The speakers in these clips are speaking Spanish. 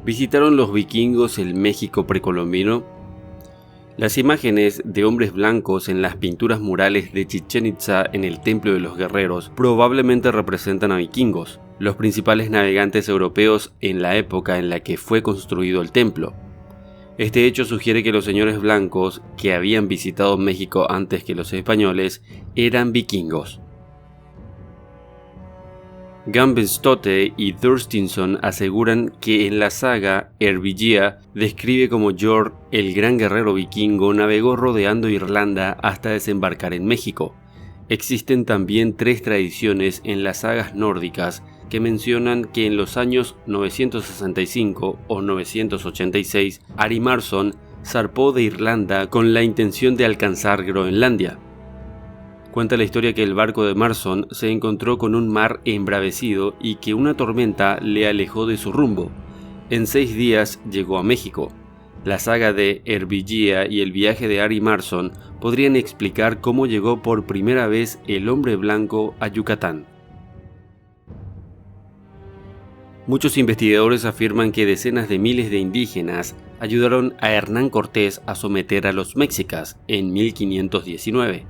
¿Visitaron los vikingos el México precolombino? Las imágenes de hombres blancos en las pinturas murales de Chichén Itzá en el Templo de los Guerreros probablemente representan a vikingos, los principales navegantes europeos en la época en la que fue construido el templo. Este hecho sugiere que los señores blancos, que habían visitado México antes que los españoles, eran vikingos. Gambenstotte y Thurstinson aseguran que en la saga Hervigia describe cómo Njord, el gran guerrero vikingo, navegó rodeando Irlanda hasta desembarcar en México. Existen también 3 tradiciones en las sagas nórdicas que mencionan que en los años 965 o 986 Ari Marsson zarpó de Irlanda con la intención de alcanzar Groenlandia. Cuenta la historia que el barco de Marsson se encontró con un mar embravecido y que una tormenta le alejó de su rumbo. En 6 días llegó a México. La saga de Hervigia y el viaje de Ari Marsson podrían explicar cómo llegó por primera vez el hombre blanco a Yucatán. Muchos investigadores afirman que decenas de miles de indígenas ayudaron a Hernán Cortés a someter a los mexicas en 1519.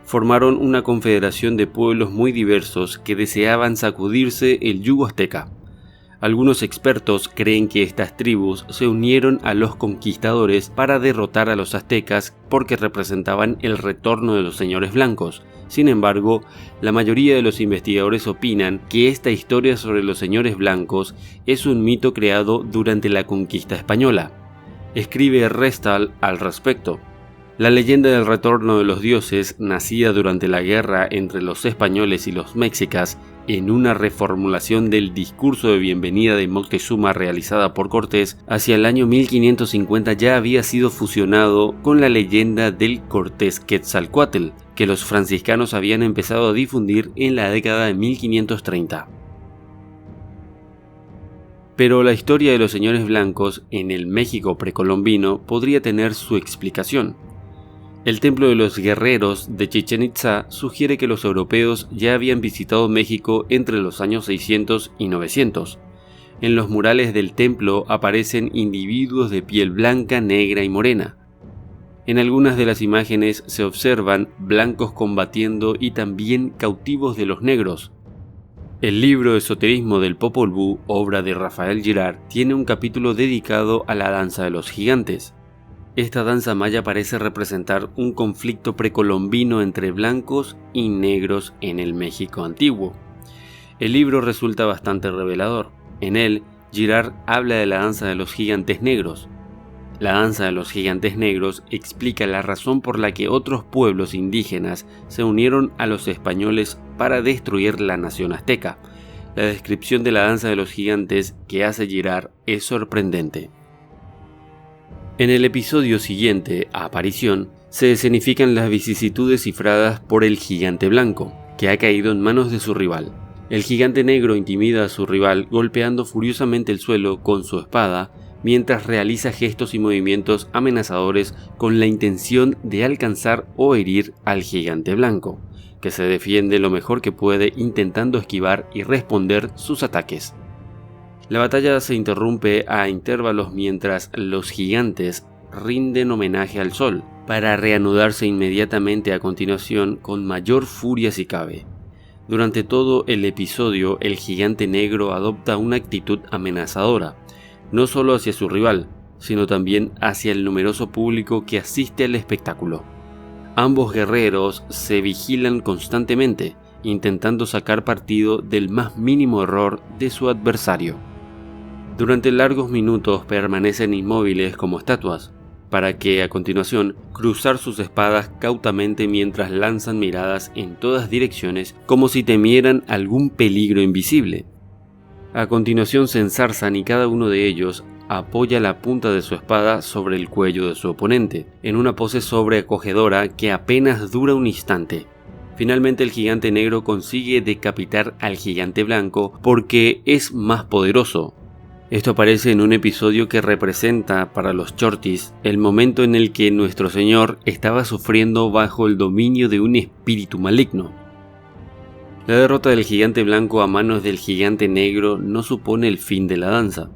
Formaron una confederación de pueblos muy diversos que deseaban sacudirse el yugo azteca. Algunos expertos creen que estas tribus se unieron a los conquistadores para derrotar a los aztecas porque representaban el retorno de los señores blancos. Sin embargo, la mayoría de los investigadores opinan que esta historia sobre los señores blancos es un mito creado durante la conquista española. Escribe Restal al respecto. La leyenda del retorno de los dioses, nacida durante la guerra entre los españoles y los mexicas, en una reformulación del discurso de bienvenida de Moctezuma realizada por Cortés, hacia el año 1550 ya había sido fusionado con la leyenda del Cortés Quetzalcóatl, que los franciscanos habían empezado a difundir en la década de 1530. Pero la historia de los señores blancos en el México precolombino podría tener su explicación. El Templo de los Guerreros de Chichén Itzá sugiere que los europeos ya habían visitado México entre los años 600 y 900. En los murales del templo aparecen individuos de piel blanca, negra y morena. En algunas de las imágenes se observan blancos combatiendo y también cautivos de los negros. El libro Esoterismo del Popol Vuh, obra de Rafael Girard, tiene un capítulo dedicado a la danza de los gigantes. Esta danza maya parece representar un conflicto precolombino entre blancos y negros en el México antiguo. El libro resulta bastante revelador. En él, Girard habla de la danza de los gigantes negros. La danza de los gigantes negros explica la razón por la que otros pueblos indígenas se unieron a los españoles para destruir la nación azteca. La descripción de la danza de los gigantes que hace Girard es sorprendente. En el episodio siguiente, Aparición, se escenifican las vicisitudes cifradas por el gigante blanco, que ha caído en manos de su rival. El gigante negro intimida a su rival golpeando furiosamente el suelo con su espada, mientras realiza gestos y movimientos amenazadores con la intención de alcanzar o herir al gigante blanco, que se defiende lo mejor que puede intentando esquivar y responder sus ataques. La batalla se interrumpe a intervalos mientras los gigantes rinden homenaje al sol, para reanudarse inmediatamente a continuación con mayor furia si cabe. Durante todo el episodio, el gigante negro adopta una actitud amenazadora, no solo hacia su rival, sino también hacia el numeroso público que asiste al espectáculo. Ambos guerreros se vigilan constantemente, intentando sacar partido del más mínimo error de su adversario. Durante largos minutos permanecen inmóviles como estatuas, para que a continuación cruzar sus espadas cautamente mientras lanzan miradas en todas direcciones como si temieran algún peligro invisible. A continuación se enzarzan y cada uno de ellos apoya la punta de su espada sobre el cuello de su oponente, en una pose sobreacogedora que apenas dura un instante. Finalmente el gigante negro consigue decapitar al gigante blanco porque es más poderoso. Esto aparece en un episodio que representa para los chortis el momento en el que nuestro Señor estaba sufriendo bajo el dominio de un espíritu maligno. La derrota del gigante blanco a manos del gigante negro no supone el fin de la danza.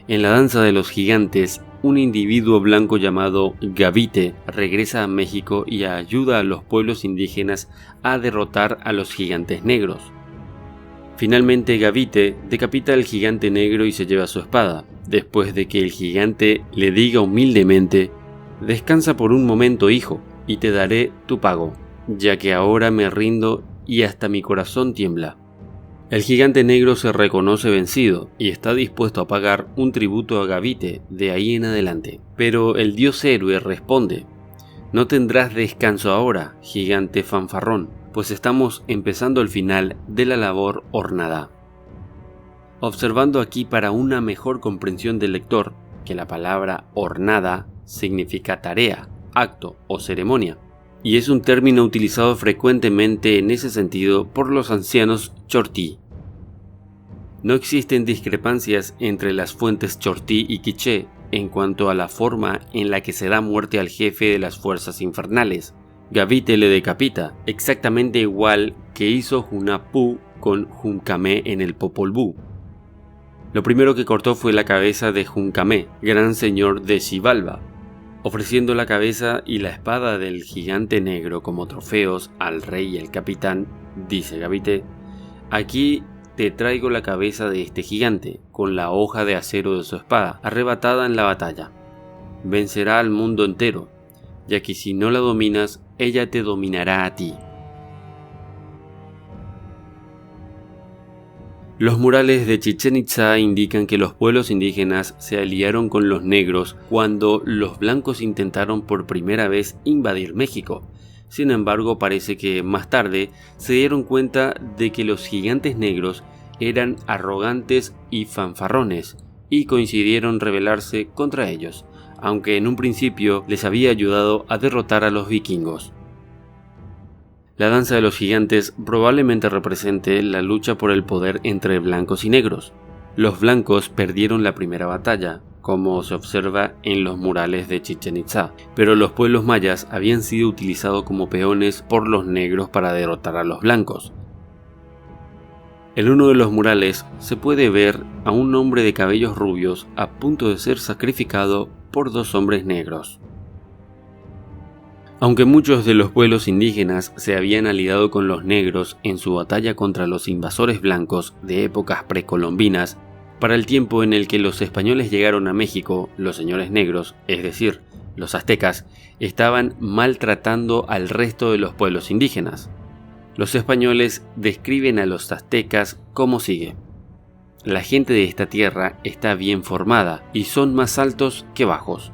En la danza de los gigantes, un individuo blanco llamado Gavite regresa a México y ayuda a los pueblos indígenas a derrotar a los gigantes negros. Finalmente Gavite decapita al gigante negro y se lleva su espada, después de que el gigante le diga humildemente: «Descansa por un momento, hijo, y te daré tu pago, ya que ahora me rindo y hasta mi corazón tiembla». El gigante negro se reconoce vencido y está dispuesto a pagar un tributo a Gavite de ahí en adelante. Pero el dios héroe responde: «No tendrás descanso ahora, gigante fanfarrón, pues estamos empezando el final de la labor hornada». Observando aquí para una mejor comprensión del lector que la palabra hornada significa tarea, acto o ceremonia, y es un término utilizado frecuentemente en ese sentido por los ancianos chortí. No existen discrepancias entre las fuentes chortí y quiché en cuanto a la forma en la que se da muerte al jefe de las fuerzas infernales. Gavite le decapita, exactamente igual que hizo Hunahpu con Juncamé en el Popol Vuh. Lo primero que cortó fue la cabeza de Juncamé, gran señor de Xibalba, ofreciendo la cabeza y la espada del gigante negro como trofeos al rey y al capitán. Dice Gavite: «Aquí te traigo la cabeza de este gigante, con la hoja de acero de su espada, arrebatada en la batalla. Vencerá al mundo entero, ya que si no la dominas, ella te dominará a ti». Los murales de Chichén Itzá indican que los pueblos indígenas se aliaron con los negros cuando los blancos intentaron por primera vez invadir México. Sin embargo, parece que más tarde se dieron cuenta de que los gigantes negros eran arrogantes y fanfarrones y coincidieron rebelarse contra ellos, aunque en un principio les había ayudado a derrotar a los vikingos. La danza de los gigantes probablemente represente la lucha por el poder entre blancos y negros. Los blancos perdieron la primera batalla, como se observa en los murales de Chichén Itzá, pero los pueblos mayas habían sido utilizados como peones por los negros para derrotar a los blancos. En uno de los murales se puede ver a un hombre de cabellos rubios a punto de ser sacrificado por dos hombres negros. Aunque muchos de los pueblos indígenas se habían aliado con los negros en su batalla contra los invasores blancos de épocas precolombinas, para el tiempo en el que los españoles llegaron a México, los señores negros, es decir, los aztecas, estaban maltratando al resto de los pueblos indígenas. Los españoles describen a los aztecas como sigue: «La gente de esta tierra está bien formada y son más altos que bajos.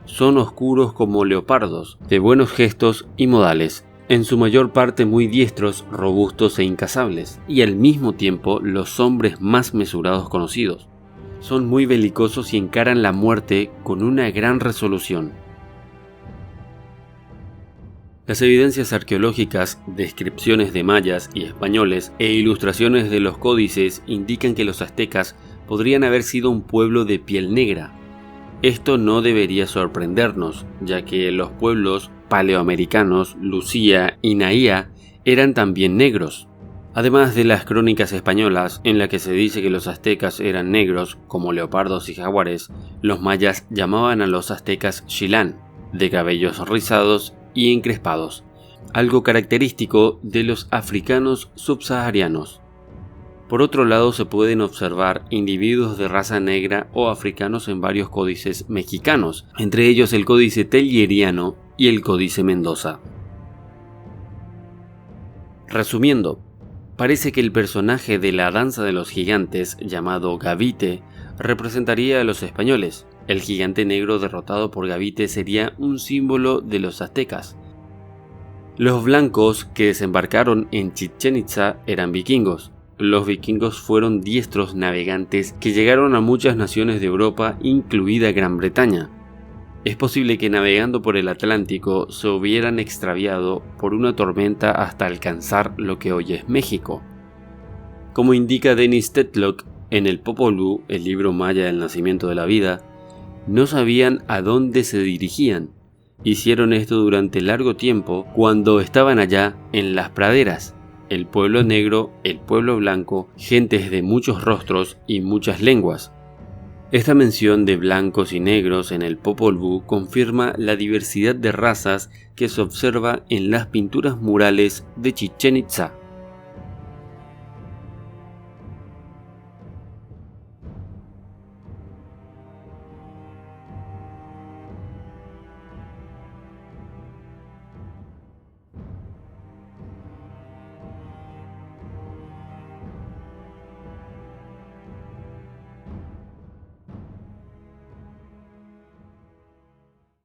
Son oscuros como leopardos, de buenos gestos y modales, en su mayor parte muy diestros, robustos e incasables, y al mismo tiempo los hombres más mesurados conocidos. Son muy belicosos y encaran la muerte con una gran resolución». Las evidencias arqueológicas, descripciones de mayas y españoles e ilustraciones de los códices indican que los aztecas podrían haber sido un pueblo de piel negra. Esto no debería sorprendernos, ya que los pueblos paleoamericanos, Lucía y Nahía, eran también negros. Además de las crónicas españolas, en la que se dice que los aztecas eran negros, como leopardos y jaguares, los mayas llamaban a los aztecas xilán, de cabellos rizados y encrespados, algo característico de los africanos subsaharianos. Por otro lado, se pueden observar individuos de raza negra o africanos en varios códices mexicanos, entre ellos el Códice Telleriano y el Códice Mendoza. Resumiendo, parece que el personaje de la danza de los gigantes, llamado Gavite, representaría a los españoles. El gigante negro derrotado por Gavite sería un símbolo de los aztecas. Los blancos que desembarcaron en Chichén Itzá eran vikingos. Los vikingos fueron diestros navegantes que llegaron a muchas naciones de Europa, incluida Gran Bretaña. Es posible que navegando por el Atlántico se hubieran extraviado por una tormenta hasta alcanzar lo que hoy es México. Como indica Dennis Tetlock en el Popol Vuh, el libro maya del nacimiento de la vida, no sabían a dónde se dirigían. Hicieron esto durante largo tiempo cuando estaban allá en las praderas. El pueblo negro, el pueblo blanco, gentes de muchos rostros y muchas lenguas. Esta mención de blancos y negros en el Popol Vuh confirma la diversidad de razas que se observa en las pinturas murales de Chichén Itzá.